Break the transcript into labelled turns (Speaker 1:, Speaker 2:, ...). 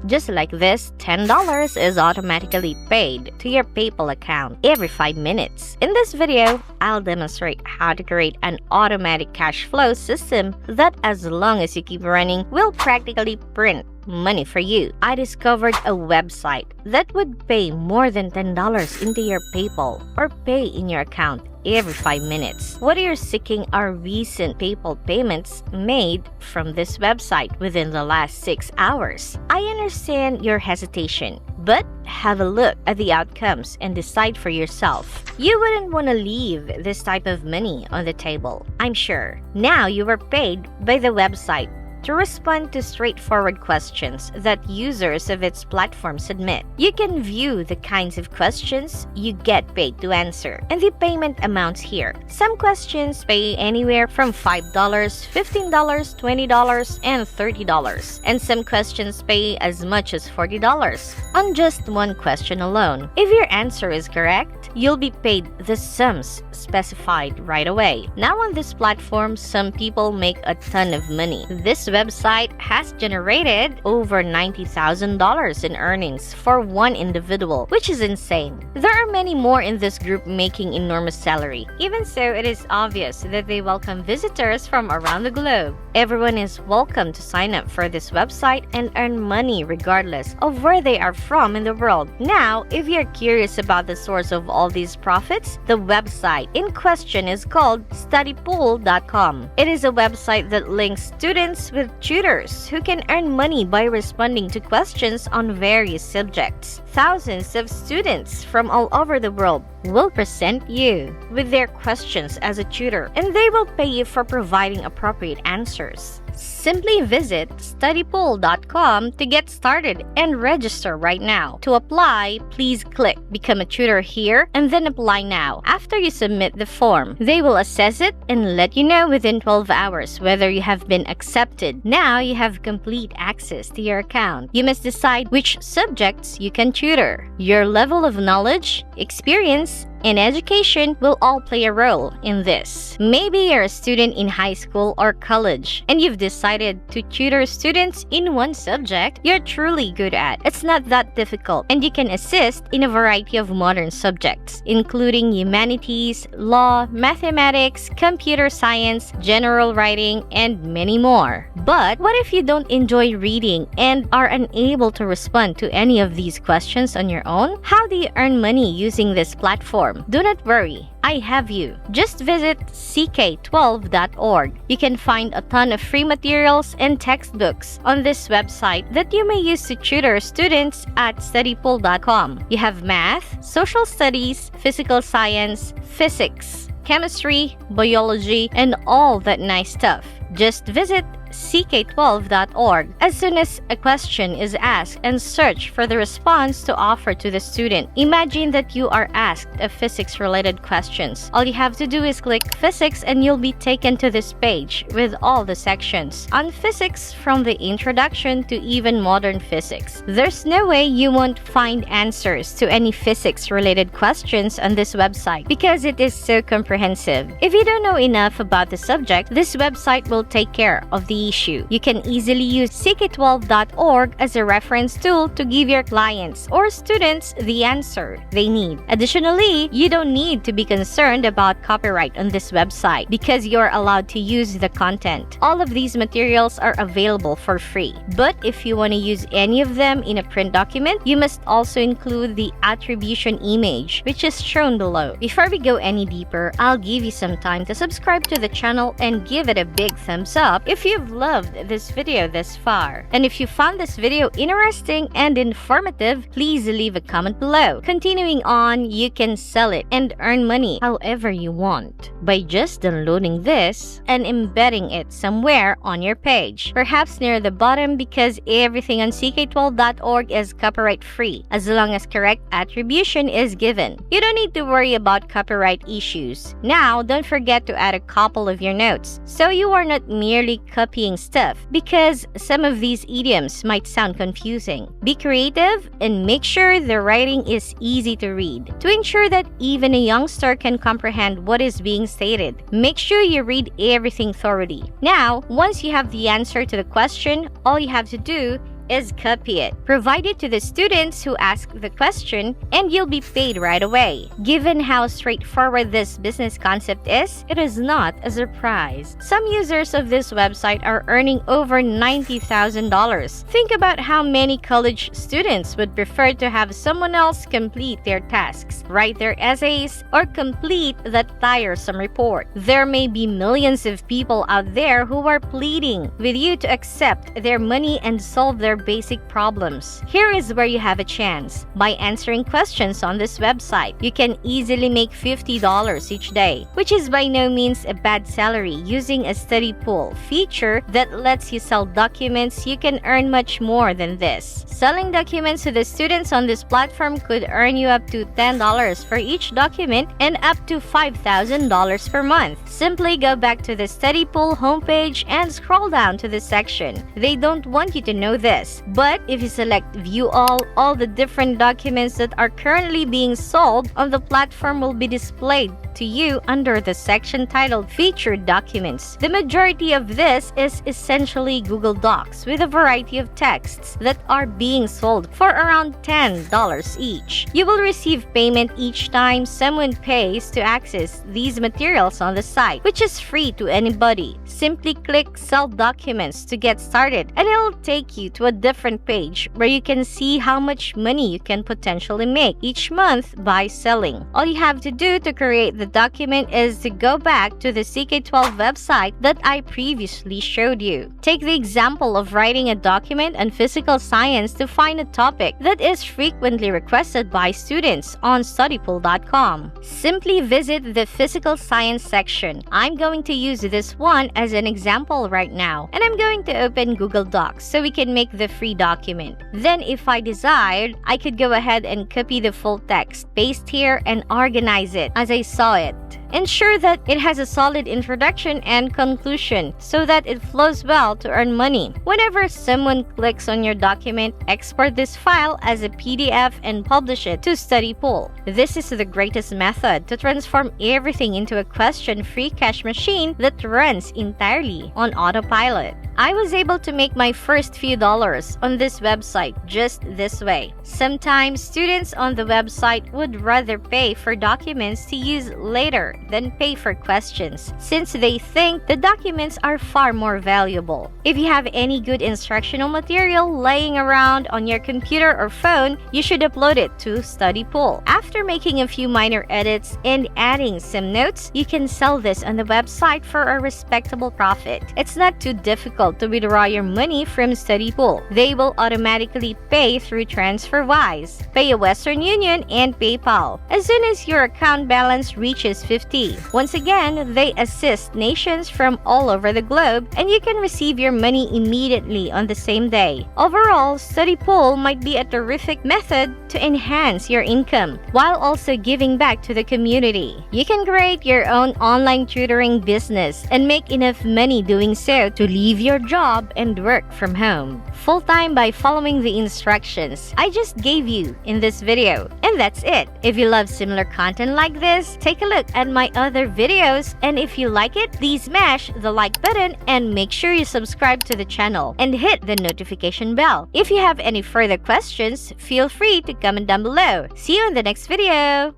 Speaker 1: Just like this, $10 is automatically paid to your PayPal account every 5 minutes. In this video, I'll demonstrate how to create an automatic cash flow system that, as long as you keep running, will practically print money for you. I discovered a website that would pay more than $10 into your PayPal or pay in your account every 5 minutes. Whether you're seeking our recent PayPal payments made from this website within the last 6 hours, I understand your hesitation, but have a look at the outcomes and decide for yourself. You wouldn't want to leave this type of money on the table, I'm sure. Now you were paid by the website to respond to straightforward questions that users of its platform submit. You can view the kinds of questions you get paid to answer and the payment amounts here. Some questions pay anywhere from $5, $15, $20, and $30, and some questions pay as much as $40 on just one question alone. If your answer is correct, you'll be paid the sums specified right away. Now on this platform, some people make a ton of money. This website has generated over $90,000 in earnings for one individual, which is insane. There are many more in this group making enormous salary. Even so, it is obvious that they welcome visitors from around the globe. Everyone is welcome to sign up for this website and earn money regardless of where they are from in the world. Now, if you're curious about the source of all these profits, the website in question is called studypool.com. It is a website that links students with tutors who can earn money by responding to questions on various subjects. Thousands of students from all over the world will present you with their questions as a tutor, and they will pay you for providing appropriate answers. Simply visit studypool.com to get started and register right now. To apply, please click Become a Tutor here and then apply now. After you submit the form, they will assess it and let you know within 12 hours whether you have been accepted. Now you have complete access to your account. You must decide which subjects you can tutor. Your level of knowledge, experience, and education will all play a role in this. Maybe you're a student in high school or college and you've decided to tutor students in one subject you're truly good at. It's not that difficult, and you can assist in a variety of modern subjects, including humanities, law, mathematics, computer science, general writing, and many more. But what if you don't enjoy reading and are unable to respond to any of these questions on your own? How do you earn money using this platform? Do not worry, I have you. Just visit ck12.org. You can find a ton of free materials and textbooks on this website that you may use to tutor students at studypool.com. You have math, social studies, physical science, physics, chemistry, biology, and all that nice stuff. Just visit ck12.org as soon as a question is asked and search for the response to offer to the student. Imagine that you are asked a physics-related questions. All you have to do is click physics and you'll be taken to this page with all the sections on physics, from the introduction to even modern physics. There's no way you won't find answers to any physics-related questions on this website because it is so comprehensive. If you don't know enough about the subject, this website will take care of the issue. You can easily use ck12.org as a reference tool to give your clients or students the answer they need. Additionally, you don't need to be concerned about copyright on this website because you're allowed to use the content. All of these materials are available for free. But if you want to use any of them in a print document, you must also include the attribution image, which is shown below. Before we go any deeper, I'll give you some time to subscribe to the channel and give it a big thumbs up if you've loved this video this far. And if you found this video interesting and informative, please leave a comment below. Continuing on, you can sell it and earn money however you want by just downloading this and embedding it somewhere on your page, perhaps near the bottom, because everything on ck12.org is copyright free as long as correct attribution is given. You don't need to worry about copyright issues. Now, don't forget to add a couple of your notes so you are not merely copying stuff, because some of these idioms might sound confusing. Be creative and make sure the writing is easy to read. To ensure that even a youngster can comprehend what is being stated, make sure you read everything thoroughly. Now, once you have the answer to the question, all you have to do is copy it, provide it to the students who ask the question, and you'll be paid right away. Given how straightforward this business concept is, it is not a surprise. Some users of this website are earning over $90,000. Think about how many college students would prefer to have someone else complete their tasks, write their essays, or complete that tiresome report. There may be millions of people out there who are pleading with you to accept their money and solve their basic problems. Here is where you have a chance. By answering questions on this website, you can easily make $50 each day, which is by no means a bad salary. Using a study pool feature that lets you sell documents, you can earn much more than this. Selling documents to the students on this platform could earn you up to $10 for each document and up to $5,000 per month. Simply go back to the study pool homepage and scroll down to the section. They don't want you to know this, but if you select View all the different documents that are currently being sold on the platform will be displayed to you under the section titled Featured Documents. The majority of this is essentially Google Docs with a variety of texts that are being sold for around $10 each. You will receive payment each time someone pays to access these materials on the site, which is free to anybody. Simply click Sell Documents to get started, and it'll take you to a different page where you can see how much money you can potentially make each month by selling. All you have to do to create the document is to go back to the CK12 website that I previously showed you. Take the example of writing a document on physical science to find a topic that is frequently requested by students on studypool.com. Simply visit the physical science section. I'm going to use this one as an example right now, and I'm going to open Google Docs so we can make the free document. Then if I desired, I could go ahead and copy the full text, paste here, and organize it as I saw it. Ensure that it has a solid introduction and conclusion so that it flows well to earn money. Whenever someone clicks on your document, export this file as a PDF and publish it to StudyPool. This is the greatest method to transform everything into a question-free cash machine that runs entirely on autopilot. I was able to make my first few dollars on this website just this way. Sometimes students on the website would rather pay for documents to use later than pay for questions, since they think the documents are far more valuable. If you have any good instructional material laying around on your computer or phone, you should upload it to StudyPool. After making a few minor edits and adding some notes, you can sell this on the website for a respectable profit. It's not too difficult to withdraw your money from StudyPool. They will automatically pay through TransferWise, Pay Western Union, and PayPal as soon as your account balance reaches 50. Once again, they assist nations from all over the globe, and you can receive your money immediately on the same day. Overall, StudyPool might be a terrific method to enhance your income while also giving back to the community. You can create your own online tutoring business and make enough money doing so to leave your job and work from home full-time by following the instructions I just gave you in this video. And that's it. If you love similar content like this, take a look at my other videos, and if you like it, please smash the like button and make sure you subscribe to the channel and hit the notification bell. If you have any further questions, feel free to comment down below. See you in the next video!